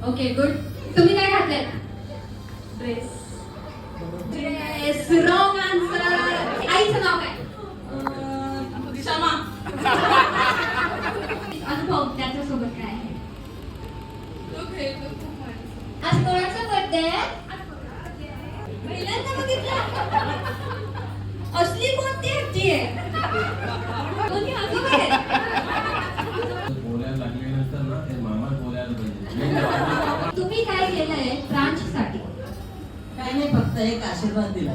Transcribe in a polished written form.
Okay good. तुम्ही काय घातलंय? ड्रेस. ड्रेस. Wrong answer. आईचं नाव काय? क्षमा. अनुभव त्याच्यासोबत काय आहे? तो खेळतो खूप भारी. आज कोणाचा बर्थडे आहे? पहिल्यांदा बघितलं. असली कोणती हत्ती आहे? कोणी आजोबा आहे? बोलायला लागल्यानंतर ना ते मामा बोलायला पाहिजे. तुम्ही काय केलंय ब्रांच साठी? काय नाही, फक्त एक आशीर्वाद दिला.